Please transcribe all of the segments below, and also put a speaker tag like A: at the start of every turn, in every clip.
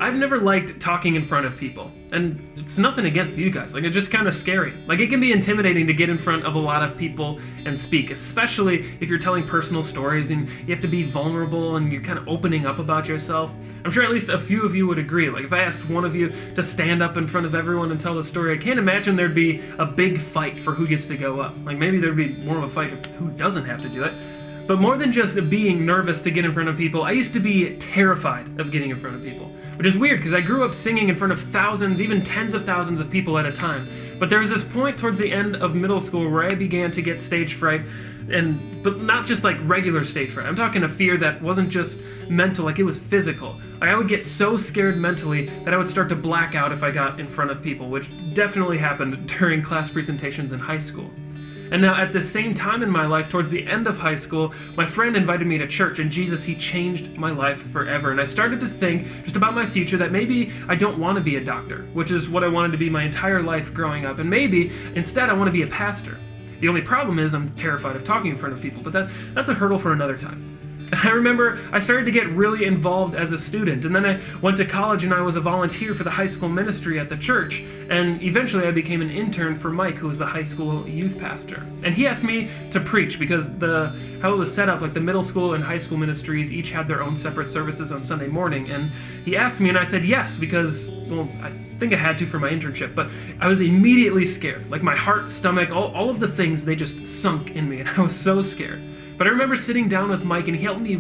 A: I've never liked talking in front of people, and it's nothing against you guys. Like, it's just kind of scary. Like, it can be intimidating to get in front of a lot of people and speak, especially if you're telling personal stories and you have to be vulnerable and you're kind of opening up about yourself. I'm sure at least a few of you would agree. Like, if I asked one of you to stand up in front of everyone and tell the story, I can't imagine there'd be a big fight for who gets to go up. Like, maybe there'd be more of a fight of who doesn't have to do it. But more than just being nervous to get in front of people, I used to be terrified of getting in front of people. Which is weird, because I grew up singing in front of thousands, even tens of thousands of people at a time. But there was this point towards the end of middle school where I began to get stage fright, but not just like regular stage fright. I'm talking a fear that wasn't just mental, like it was physical. Like, I would get so scared mentally that I would start to black out if I got in front of people, which definitely happened during class presentations in high school. And now at the same time in my life, towards the end of high school, my friend invited me to church, and Jesus, he changed my life forever. And I started to think just about my future, that maybe I don't want to be a doctor, which is what I wanted to be my entire life growing up. And maybe instead I want to be a pastor. The only problem is I'm terrified of talking in front of people, but that's a hurdle for another time. I remember I started to get really involved as a student, and then I went to college and I was a volunteer for the high school ministry at the church, and eventually I became an intern for Mike, who was the high school youth pastor. And he asked me to preach because how it was set up, like the middle school and high school ministries each had their own separate services on Sunday morning, and he asked me and I said yes because, well, I think I had to for my internship, but I was immediately scared. Like my heart, stomach, all of the things, they just sunk in me, and I was so scared. But I remember sitting down with Mike, and he helped me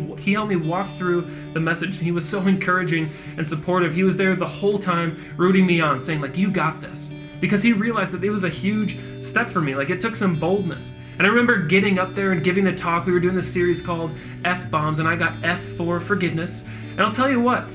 A: walk through the message, and he was so encouraging and supportive. He was there the whole time rooting me on, saying like, you got this. Because he realized that it was a huge step for me. Like, it took some boldness. And I remember getting up there and giving the talk. We were doing this series called F-Bombs, and I got F for forgiveness. And I'll tell you what,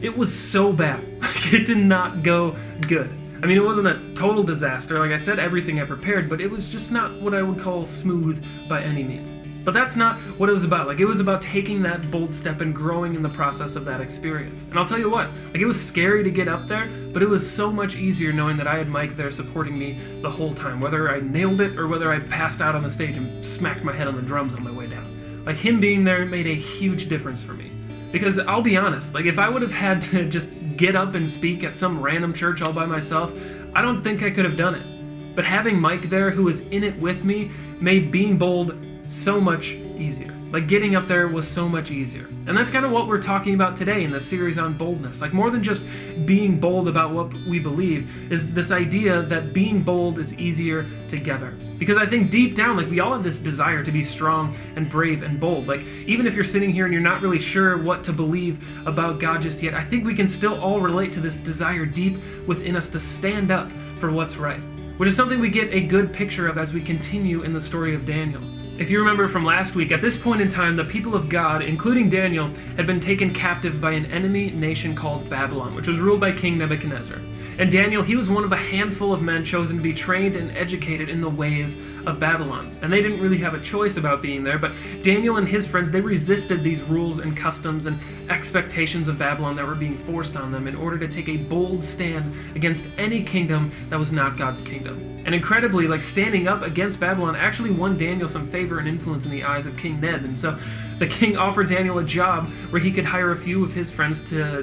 A: it was so bad. Like, it did not go good. I mean, it wasn't a total disaster. Like I said, everything I prepared, but it was just not what I would call smooth by any means. But that's not what it was about. Like, it was about taking that bold step and growing in the process of that experience. And I'll tell you what, like, it was scary to get up there, but it was so much easier knowing that I had Mike there supporting me the whole time, whether I nailed it or whether I passed out on the stage and smacked my head on the drums on my way down. Like, him being there made a huge difference for me. Because I'll be honest, like, if I would have had to just get up and speak at some random church all by myself, I don't think I could have done it. But having Mike there, who was in it with me, made being bold so much easier. Like, getting up there was so much easier. And that's kind of what we're talking about today in this series on boldness. Like, more than just being bold about what we believe, is this idea that being bold is easier together. Because I think deep down, like, we all have this desire to be strong and brave and bold. Like, even if you're sitting here and you're not really sure what to believe about God just yet, I think we can still all relate to this desire deep within us to stand up for what's right, which is something we get a good picture of as we continue in the story of Daniel. If you remember from last week, at this point in time, the people of God, including Daniel, had been taken captive by an enemy nation called Babylon, which was ruled by King Nebuchadnezzar. And Daniel, he was one of a handful of men chosen to be trained and educated in the ways of Babylon. And they didn't really have a choice about being there, but Daniel and his friends, they resisted these rules and customs and expectations of Babylon that were being forced on them in order to take a bold stand against any kingdom that was not God's kingdom. And incredibly, like, standing up against Babylon actually won Daniel some favor and influence in the eyes of King Neb. And so the king offered Daniel a job where he could hire a few of his friends to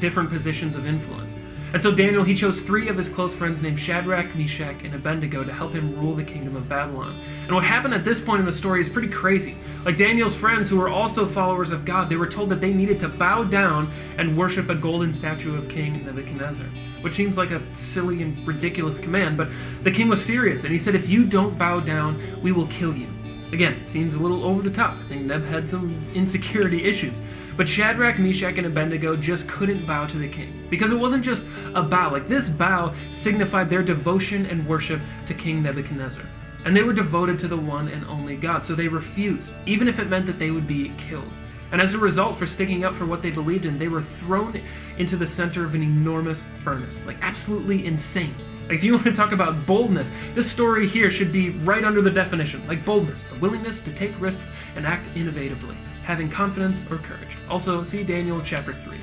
A: different positions of influence. And so Daniel, he chose 3 of his close friends named Shadrach, Meshach, and Abednego to help him rule the kingdom of Babylon. And what happened at this point in the story is pretty crazy. Like, Daniel's friends, who were also followers of God, they were told that they needed to bow down and worship a golden statue of King Nebuchadnezzar, which seems like a silly and ridiculous command, but the king was serious, and he said, if you don't bow down, we will kill you. Again, seems a little over the top. I think Neb had some insecurity issues. But Shadrach, Meshach, and Abednego just couldn't bow to the king. Because it wasn't just a bow. Like, this bow signified their devotion and worship to King Nebuchadnezzar. And they were devoted to the one and only God. So they refused, even if it meant that they would be killed. And as a result, for sticking up for what they believed in, they were thrown into the center of an enormous furnace. Like, absolutely insane. Like, if you want to talk about boldness, this story here should be right under the definition. Like, boldness, the willingness to take risks and act innovatively, having confidence or courage. Also, see Daniel chapter 3.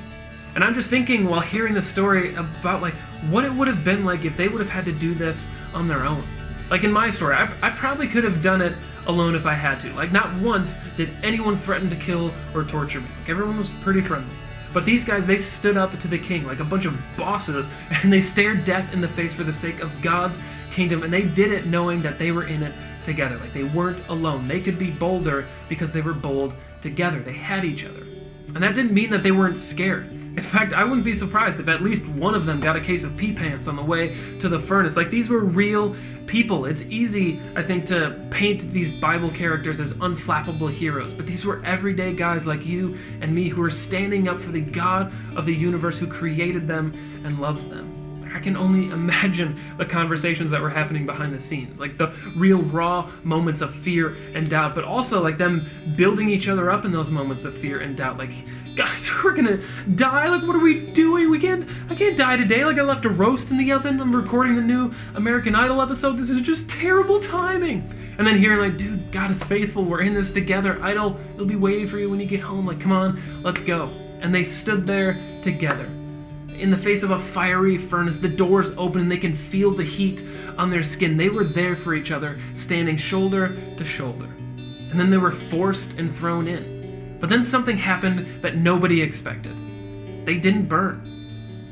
A: And I'm just thinking while hearing the story about, like, what it would have been like if they would have had to do this on their own. Like, in my story, I probably could have done it alone if I had to. Like, not once did anyone threaten to kill or torture me. Like, everyone was pretty friendly. But these guys, they stood up to the king like a bunch of bosses, and they stared death in the face for the sake of God's kingdom, and they did it knowing that they were in it together. Like, they weren't alone. They could be bolder because they were bold together. They had each other. And that didn't mean that they weren't scared. In fact, I wouldn't be surprised if at least one of them got a case of pee pants on the way to the furnace. Like, these were real people. It's easy, I think, to paint these Bible characters as unflappable heroes, but these were everyday guys like you and me who are standing up for the God of the universe who created them and loves them. I can only imagine the conversations that were happening behind the scenes, like the real raw moments of fear and doubt, but also like them building each other up in those moments of fear and doubt. Like, guys, we're gonna die. Like, what are we doing? I can't die today. Like, I left a roast in the oven. I'm recording the new American Idol episode. This is just terrible timing. And then hearing like, dude, God is faithful. We're in this together. Idol, it'll be waiting for you when you get home. Like, come on, let's go. And they stood there together. In the face of a fiery furnace, the doors open and they can feel the heat on their skin. They were there for each other, standing shoulder to shoulder. And then they were forced and thrown in. But then something happened that nobody expected. They didn't burn.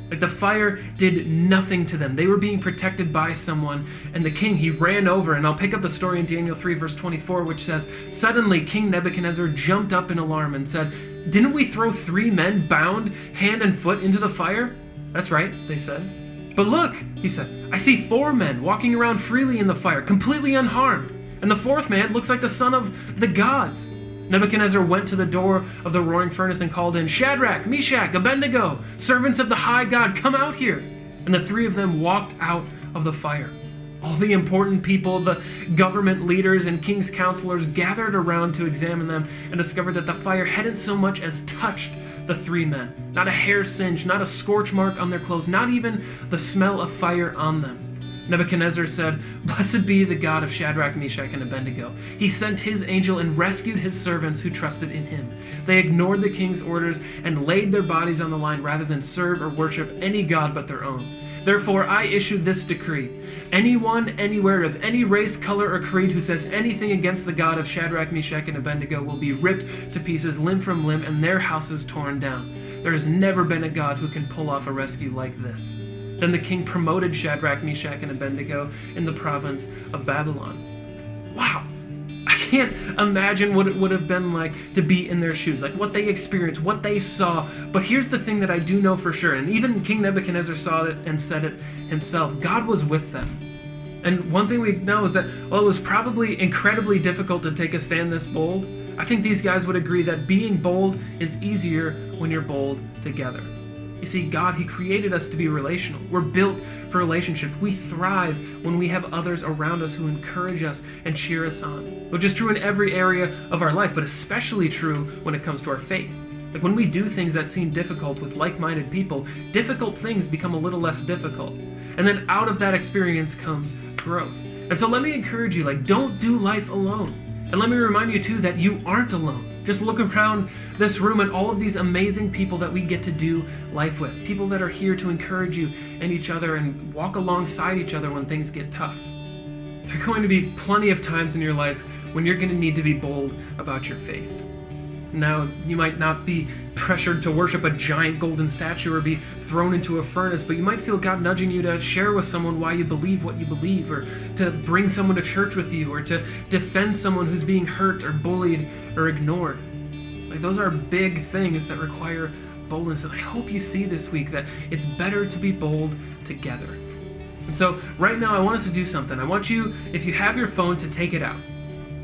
A: Like, the fire did nothing to them. They were being protected by someone, and the king, he ran over, and I'll pick up the story in Daniel 3 verse 24, which says, "Suddenly King Nebuchadnezzar jumped up in alarm and said, 'Didn't we throw 3 men bound hand and foot into the fire?' 'That's right,' they said. 'But look,' he said, 'I see 4 men walking around freely in the fire, completely unharmed. And the 4th man looks like the son of the gods.' Nebuchadnezzar went to the door of the roaring furnace and called in, 'Shadrach, Meshach, Abednego, servants of the high God, come out here.' And the 3 of them walked out of the fire. All the important people, the government leaders and king's counselors gathered around to examine them and discovered that the fire hadn't so much as touched the 3 men. Not a hair singe, not a scorch mark on their clothes, not even the smell of fire on them. Nebuchadnezzar said, 'Blessed be the God of Shadrach, Meshach, and Abednego. He sent his angel and rescued his servants who trusted in him. They ignored the king's orders and laid their bodies on the line rather than serve or worship any god but their own. Therefore, I issue this decree. Anyone, anywhere, of any race, color, or creed who says anything against the God of Shadrach, Meshach, and Abednego will be ripped to pieces limb from limb and their houses torn down. There has never been a God who can pull off a rescue like this.' Then the king promoted Shadrach, Meshach, and Abednego in the province of Babylon." Wow. I can't imagine what it would have been like to be in their shoes, like what they experienced, what they saw. But here's the thing that I do know for sure, and even King Nebuchadnezzar saw it and said it himself. God was with them. And one thing we know is that, while it was probably incredibly difficult to take a stand this bold, I think these guys would agree that being bold is easier when you're bold together. You see, God, he created us to be relational. We're built for relationships. We thrive when we have others around us who encourage us and cheer us on, which is true in every area of our life, but especially true when it comes to our faith. Like, when we do things that seem difficult with like-minded people, difficult things become a little less difficult. And then out of that experience comes growth. And so let me encourage you, like, don't do life alone. And let me remind you too that you aren't alone. Just look around this room at all of these amazing people that we get to do life with. People that are here to encourage you and each other and walk alongside each other when things get tough. There are going to be plenty of times in your life when you're going to need to be bold about your faith. Now, you might not be pressured to worship a giant golden statue or be thrown into a furnace, but you might feel God nudging you to share with someone why you believe what you believe, or to bring someone to church with you, or to defend someone who's being hurt or bullied or ignored. Like, those are big things that require boldness, and I hope you see this week that it's better to be bold together. And so right now I want us to do something. I want you, if you have your phone, to take it out.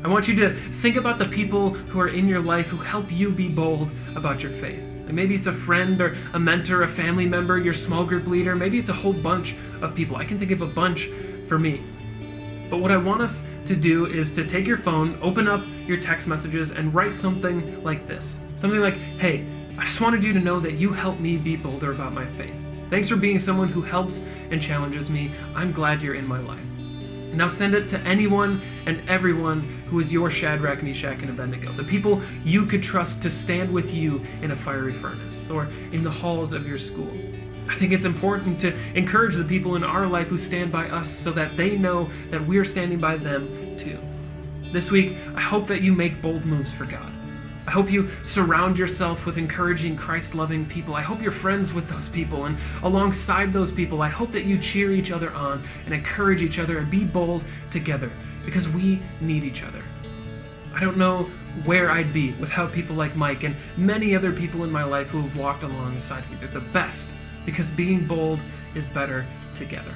A: I want you to think about the people who are in your life who help you be bold about your faith. Like, maybe it's a friend or a mentor, a family member, your small group leader. Maybe it's a whole bunch of people. I can think of a bunch for me. But what I want us to do is to take your phone, open up your text messages, and write something like this. Something like, "Hey, I just wanted you to know that you helped me be bolder about my faith. Thanks for being someone who helps and challenges me. I'm glad you're in my life." Now send it to anyone and everyone who is your Shadrach, Meshach, and Abednego, the people you could trust to stand with you in a fiery furnace or in the halls of your school. I think it's important to encourage the people in our life who stand by us so that they know that we're standing by them too. This week, I hope that you make bold moves for God. I hope you surround yourself with encouraging, Christ-loving people. I hope you're friends with those people. And alongside those people, I hope that you cheer each other on and encourage each other and be bold together, because we need each other. I don't know where I'd be without people like Mike and many other people in my life who have walked alongside me. They're the best, because being bold is better together.